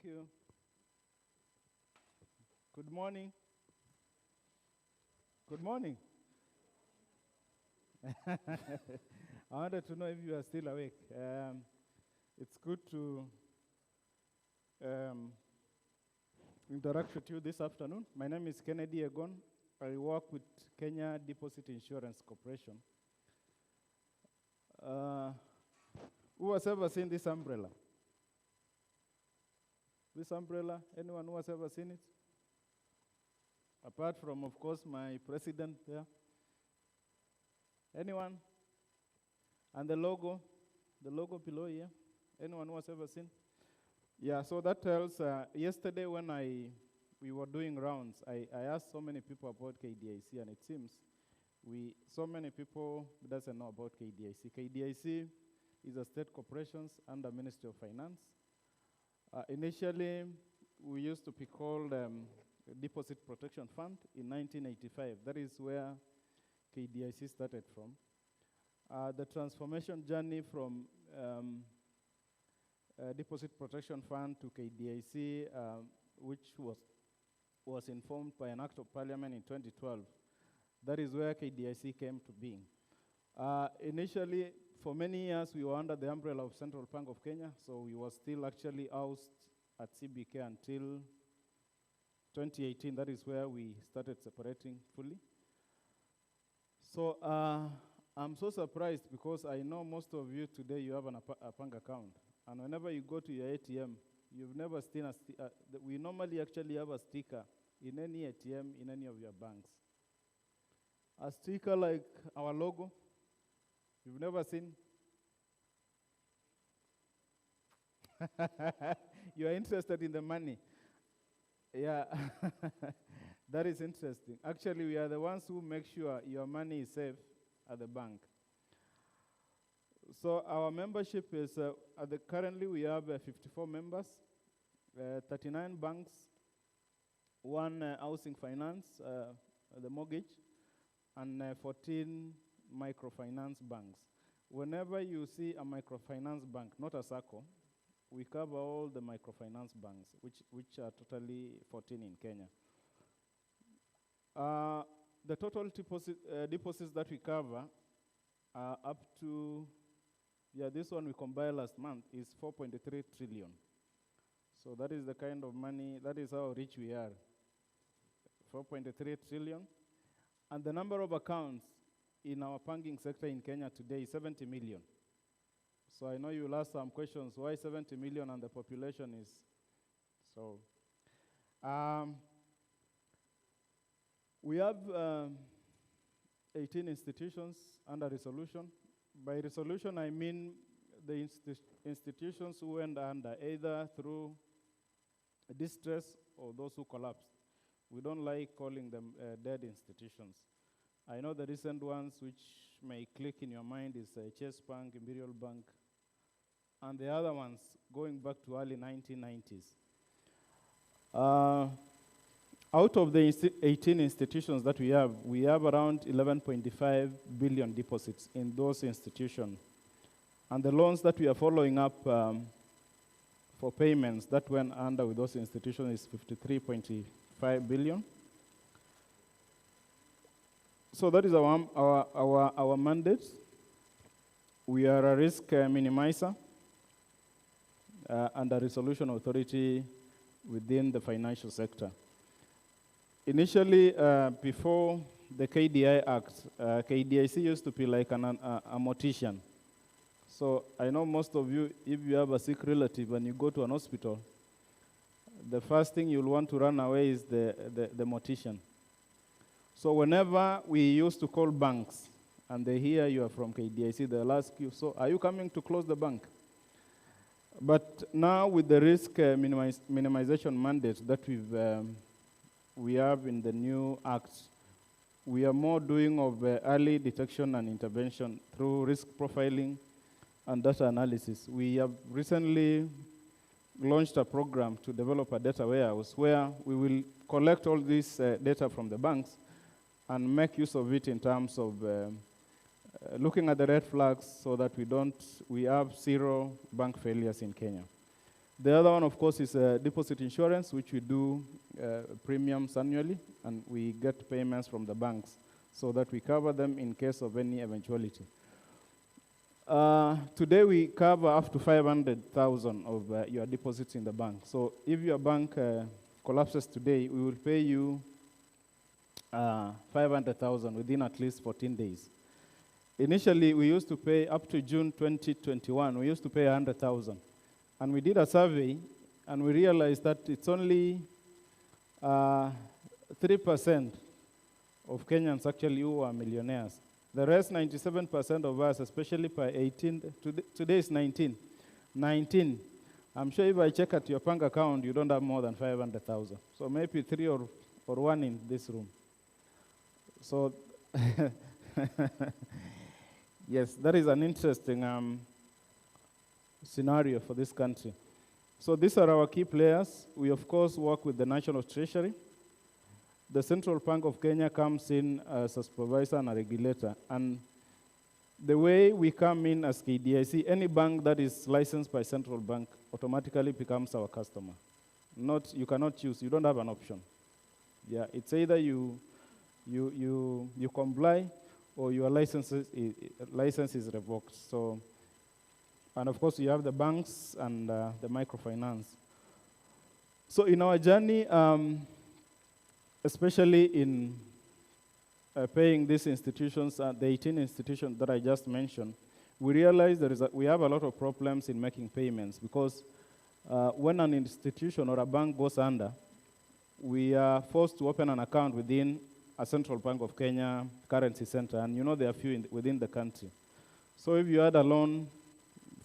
Thank you. Good morning. Good morning. I wanted to know if you are still awake. It's good to interact with you this afternoon. My name is Kennedy Yegon. I work with Kenya Deposit Insurance Corporation. Who has ever seen this umbrella? This umbrella, anyone who has ever seen it? Apart from, of course, my president there. Anyone? And the logo below here. Anyone who has ever seen? Yeah, so that tells, yesterday when we were doing rounds, I asked so many people about KDIC, and it seems so many people doesn't know about KDIC. KDIC is a state corporation under Ministry of Finance. Initially, we used to be called Deposit Protection Fund in 1985. That is where KDIC started from. The transformation journey from Deposit Protection Fund to KDIC, which was informed by an Act of Parliament in 2012, that is where KDIC came to being. Initially, for many years, we were under the umbrella of Central Bank of Kenya, so we were still actually housed at CBK until 2018. That is where we started separating fully. So I'm so surprised because I know most of you today, you have a bank account. And whenever you go to your ATM, you've never seen we normally actually have a sticker in any ATM, in any of your banks. A sticker like our logo, you've never seen? You are interested in the money. Yeah, that is interesting. Actually, we are the ones who make sure your money is safe at the bank. So our membership is, currently we have 54 members, 39 banks, 1 housing finance, the mortgage, and 14 microfinance banks. Whenever you see a microfinance bank, not a SACCO, we cover all the microfinance banks, which are totally 14 in Kenya. The total deposits that we cover are up to, this one we compiled last month, is 4.3 trillion. So that is the kind of money, that is how rich we are, 4.3 trillion. And the number of accounts in our banking sector in Kenya today is 70 million. So I know you'll ask some questions, why 70 million and the population is so. We have 18 institutions under resolution. By resolution, I mean the institutions who went under either through distress or those who collapsed. We don't like calling them dead institutions. I know the recent ones which may click in your mind is Chase Bank, Imperial Bank, and the other ones going back to early 1990s. Out of the 18 institutions that we have around 11.5 billion deposits in those institutions. And the loans that we are following up for payments that went under with those institutions is 53.5 billion. So that is our mandate. We are a risk minimizer and a resolution authority within the financial sector. Initially, before the KDI Act, KDIC used to be like a mortician. So I know most of you, if you have a sick relative and you go to an hospital, the first thing you'll want to run away is the mortician. So whenever we used to call banks, and they hear you are from KDIC, they'll ask you, so are you coming to close the bank? But now with the risk minimization mandate that we have in the new act, we are more doing of early detection and intervention through risk profiling and data analysis. We have recently launched a program to develop a data warehouse where we will collect all this data from the banks and make use of it in terms of looking at the red flags so that we have 0 bank failures in Kenya. The other one, of course, is deposit insurance, which we do premiums annually, and we get payments from the banks so that we cover them in case of any eventuality. Today, we cover up to 500,000 of your deposits in the bank. So if your bank collapses today, we will pay you 500,000 within at least 14 days. Initially, we used to pay up to June 2021, we used to pay 100,000. And we did a survey, and we realized that it's only 3% of Kenyans actually who are millionaires. The rest, 97% of us, especially by 18, today is 19. 19. I'm sure if I check at your bank account, you don't have more than 500,000. So maybe 3 or 1 in this room. So, yes, that is an interesting scenario for this country. So these are our key players. We, of course, work with the National Treasury. The Central Bank of Kenya comes in as a supervisor and a regulator. And the way we come in as KDIC, any bank that is licensed by Central Bank automatically becomes our customer. You cannot choose. You don't have an option. Yeah, it's either you comply or your license is revoked. So, and of course, you have the banks and the microfinance. So in our journey, especially in paying these institutions, the 18 institutions that I just mentioned, we realized we have a lot of problems in making payments because when an institution or a bank goes under, we are forced to open an account within a Central Bank of Kenya currency center, and you know there are few within the country. So if you had a loan,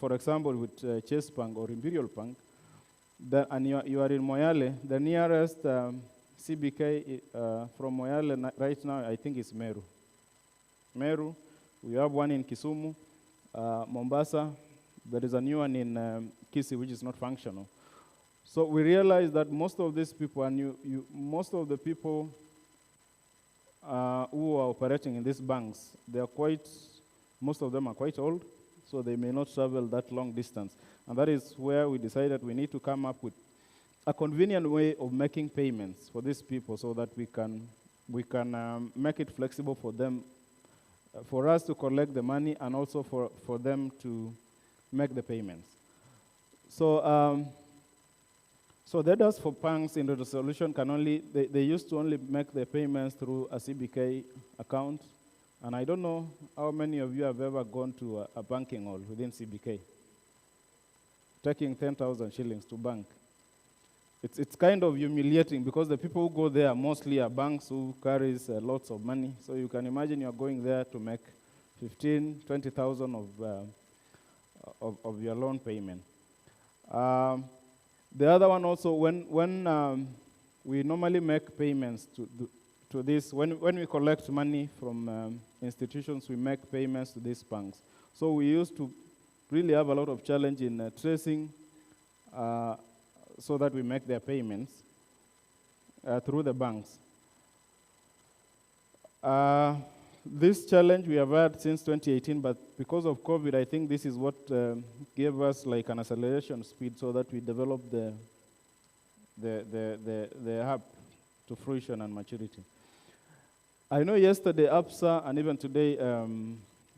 for example, with Chase Bank or Imperial Bank, and you are in Moyale, the nearest CBK from Moyale right now, I think, is Meru. Meru, we have one in Kisumu, Mombasa. There is a new one in Kisii, which is not functional. So we realized that most of these people, and most of the people who are operating in these banks, most of them are quite old, so they may not travel that long distance. And that is where we decided we need to come up with a convenient way of making payments for these people so that we can make it flexible for them, for us to collect the money and also for them to make the payments. So that does for banks in the resolution they used to only make the payments through a CBK account. And I don't know how many of you have ever gone to a banking hall within CBK, taking 10,000 shillings to bank. It's kind of humiliating because the people who go there mostly are banks who carries lots of money. So you can imagine you're going there to make 15, 20,000 of your loan payment. The other one also, when we normally make payments to this, when we collect money from institutions, we make payments to these banks. So we used to really have a lot of challenge in tracing so that we make their payments through the banks. This challenge we have had since 2018, but because of COVID, I think this is what gave us like an acceleration speed so that we developed the hub to fruition and maturity. I know yesterday APSA and even today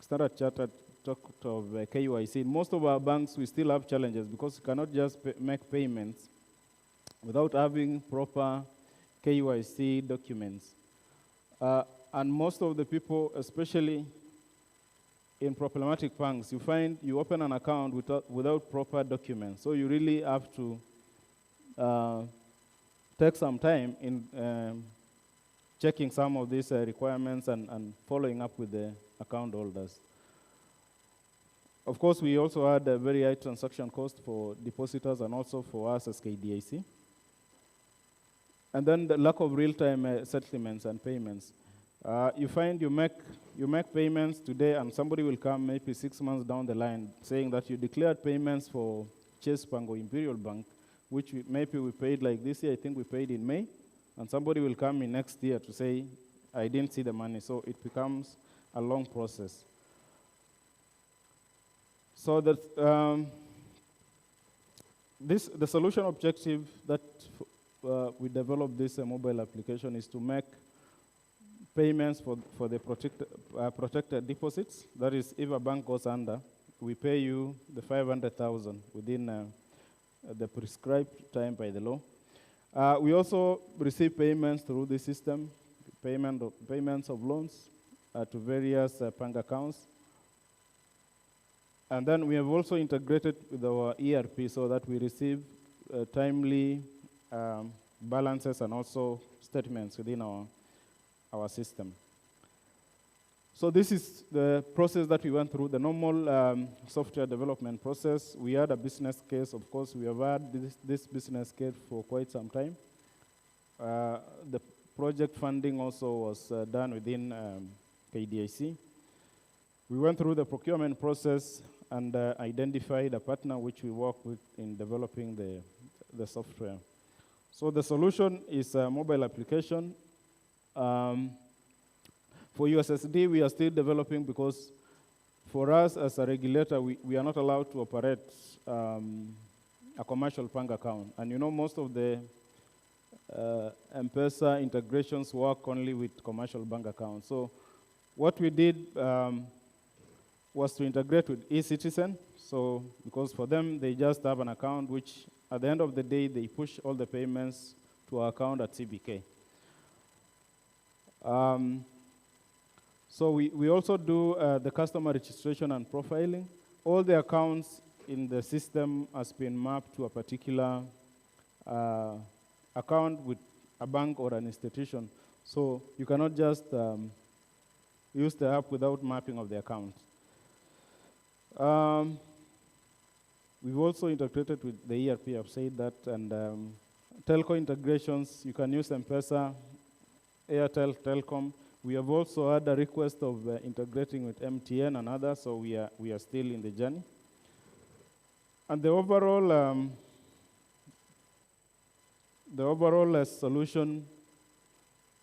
Standard Chartered talked of KYC. In most of our banks, we still have challenges because you cannot just make payments without having proper KYC documents. And most of the people, especially in problematic banks, you find you open an account without proper documents. So you really have to take some time in checking some of these requirements and following up with the account holders. Of course, we also had a very high transaction cost for depositors and also for us as KDIC. And then the lack of real-time settlements and payments. You find you make payments today and somebody will come maybe 6 months down the line saying that you declared payments for Chase Bank or Imperial Bank, which maybe we paid like this year, I think we paid in May, and somebody will come in next year to say, I didn't see the money, so it becomes a long process. So that The solution objective that we developed this mobile application is to make payments for the protected deposits. That is, if a bank goes under, we pay you the 500,000 within the prescribed time by the law. We also receive payments through the system, payments of loans to various bank accounts. And then we have also integrated with our ERP so that we receive timely balances and also statements within our system. So this is the process that we went through, the normal software development process. We had a business case. Of course, we have had this business case for quite some time. The project funding also was done within KDIC. We went through the procurement process and identified a partner which we work with in developing the software. So the solution is a mobile application. For USSD, we are still developing because for us as a regulator, we are not allowed to operate a commercial bank account. And you know, most of the M-Pesa integrations work only with commercial bank accounts. So what we did was to integrate with eCitizen. So because for them, they just have an account which at the end of the day, they push all the payments to our account at CBK. So we also do the customer registration and profiling. All the accounts in the system has been mapped to a particular account with a bank or an institution. So you cannot just use the app without mapping of the account. We've also integrated with the ERP, I've said that, and telco integrations. You can use M-Pesa, Airtel, Telcom. We have also had a request of integrating with MTN and others, so we are still in the journey. And the overall solution,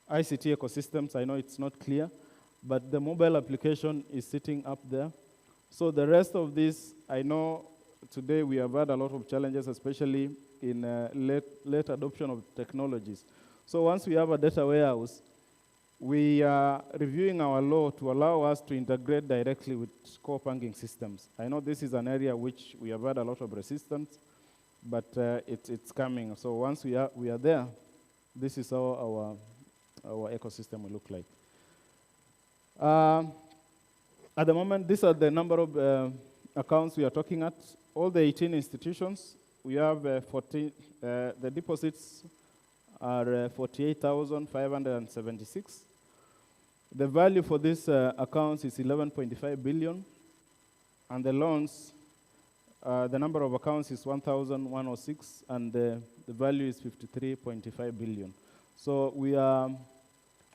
ICT ecosystems, I know it's not clear, but the mobile application is sitting up there. So the rest of this, I know today we have had a lot of challenges, especially in late adoption of technologies. So once we have a data warehouse, we are reviewing our law to allow us to integrate directly with core banking systems. I know this is an area which we have had a lot of resistance, but it's coming. So once we are there, this is how our ecosystem will look like. At the moment, these are the number of accounts we are talking at. All the 18 institutions, we have the deposits are 48,576. The value for these accounts is 11.5 billion, and the loans, the number of accounts is 1,106, and the value is 53.5 billion. So we are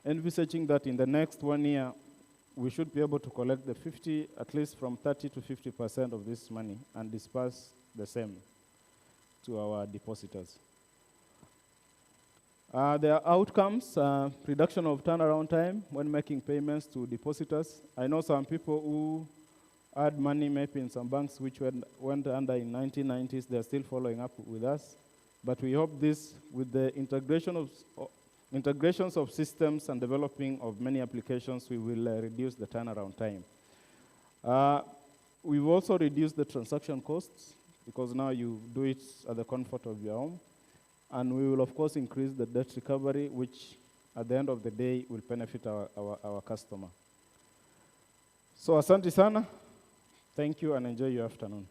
envisaging that in the next 1 year, we should be able to collect at least from 30 to 50% of this money and disperse the same to our depositors. There are outcomes, reduction of turnaround time when making payments to depositors. I know some people who had money maybe in some banks which went under in 1990s, they're still following up with us. But we hope this, with the integrations of systems and developing of many applications, we will reduce the turnaround time. We've also reduced the transaction costs because now you do it at the comfort of your home. And we will, of course, increase the debt recovery, which at the end of the day will benefit our customer. So asante sana. Thank you and enjoy your afternoon.